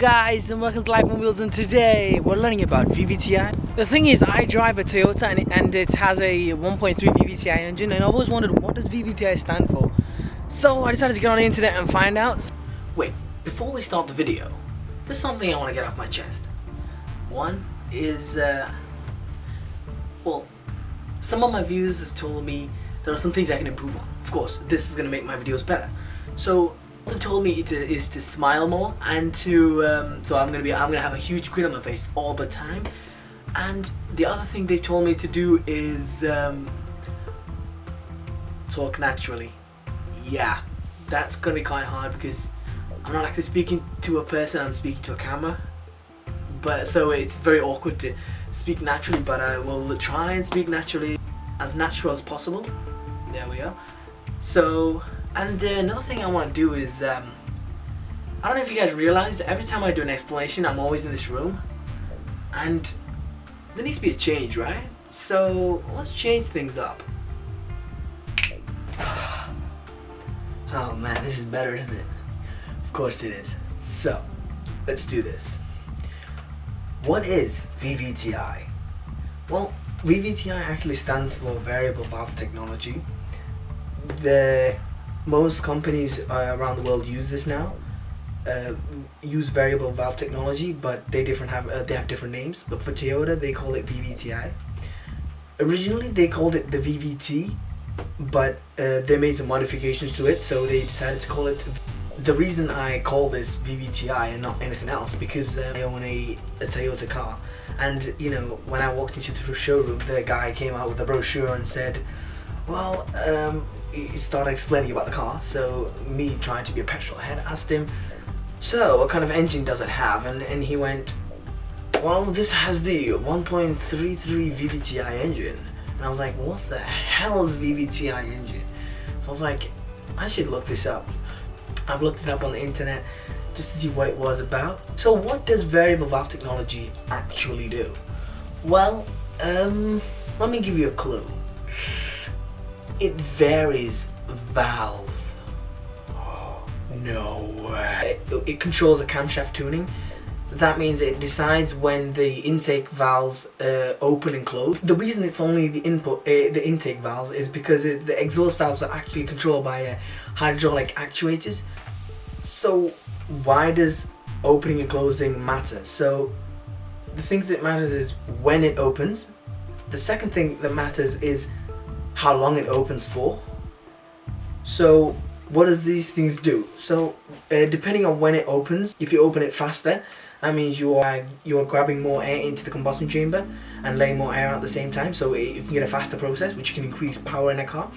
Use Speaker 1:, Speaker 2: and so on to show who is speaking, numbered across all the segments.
Speaker 1: guys, and welcome to Life on Wheels, and today we're learning about VVTI. The thing is, I drive a Toyota and it has a 1.3 VVTI engine, and I've always wondered, what does VVTI stand for? So I decided to get on the internet and find out.
Speaker 2: Wait, before we start the video, there's something I want to get off my chest. One is, well, some of my viewers have told me there are some things I can improve on. Of course, this is going to make my videos better. So they've told me is to smile more and to so I'm gonna have a huge grin on my face all the time. And the other thing they told me to do is talk naturally. Yeah, that's gonna be kind of hard because I'm not actually speaking to a person, I'm speaking to a camera. But so it's very awkward to speak naturally, but I will try and speak naturally, as natural as possible. There we go. So, and another thing I want to do is, I don't know if you guys realize, every time I do an explanation, I'm always in this room, and there needs to be a change, right? So let's change things up. Oh man, this is better, isn't it? Of course it is. So, let's do this. What is VVTI? Well, VVTI actually stands for Variable Valve Technology. Most companies around the world use this now. Use variable valve technology, but they have different names. But for Toyota, they call it VVTI. Originally, they called it the VVT, but they made some modifications to it, so they decided to call it. The reason I call this VVTI and not anything else because I own a Toyota car, and you know, when I walked into the showroom, the guy came out with a brochure and said, well, he started explaining about the car. So me, trying to be a petrol head, asked him, so what kind of engine does it have? And he went, well, this has the 1.33 VVTI engine. And I was like, what the hell is VVTI engine? So I was like, I should look this up. I've looked it up on the internet just to see what it was about. So what does variable valve technology actually do? Well, let me give you a clue. It varies valves. Oh, no way. It controls the camshaft tuning. That means it decides when the intake valves open and close. The reason it's only the intake valves is because the exhaust valves are actually controlled by hydraulic actuators. So why does opening and closing matter? So the things that matters is when it opens. The second thing that matters is how long it opens for. So what does these things do? So depending on when it opens, if you open it faster, that means you are grabbing more air into the combustion chamber and letting more air out at the same time, so you can get a faster process, which can increase power in a car.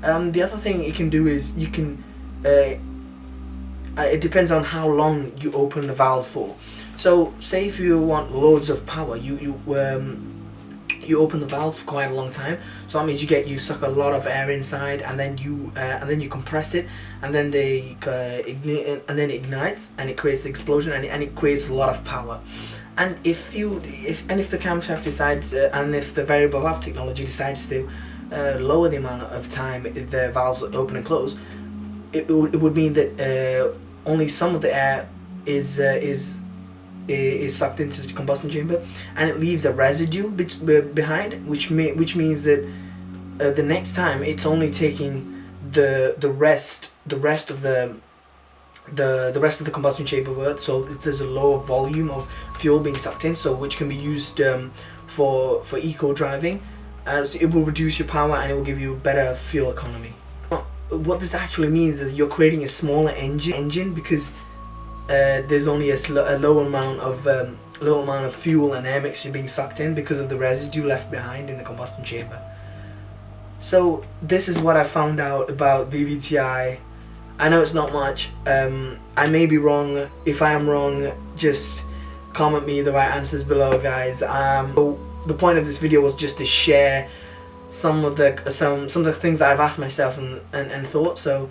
Speaker 2: The other thing it can do is you can it depends on how long you open the valves for. So say if you want loads of power, you open the valves for quite a long time, so that means you suck a lot of air inside, and then you compress it, and then they it ignites, and it creates the explosion, and it creates a lot of power. And if the camshaft decides, and if the variable valve technology decides to lower the amount of time the valves open and close, it would mean that only some of the air is sucked into the combustion chamber, and it leaves a residue behind, which means that the next time it's only taking the rest of the combustion chamber work, so there's a lower volume of fuel being sucked in, so which can be used for eco driving. So it will reduce your power and it will give you better fuel economy. What this actually means is you're creating a smaller engine because there's only a low amount of fuel and air mixture being sucked in because of the residue left behind in the combustion chamber. So this is what I found out about VVTI. I know it's not much. I may be wrong. If I am wrong, just comment me the right answers below, guys. So the point of this video was just to share some of the things that I've asked myself and thought. So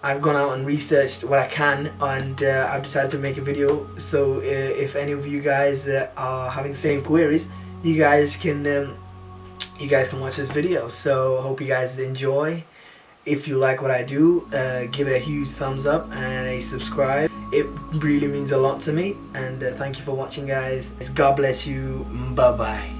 Speaker 2: I've gone out and researched what I can, and I've decided to make a video. So if any of you guys are having the same queries, you guys can watch this video. So I hope you guys enjoy, If you like what I do, give it a huge thumbs up and a subscribe. It really means a lot to me, and thank you for watching, guys. God bless you. Bye bye.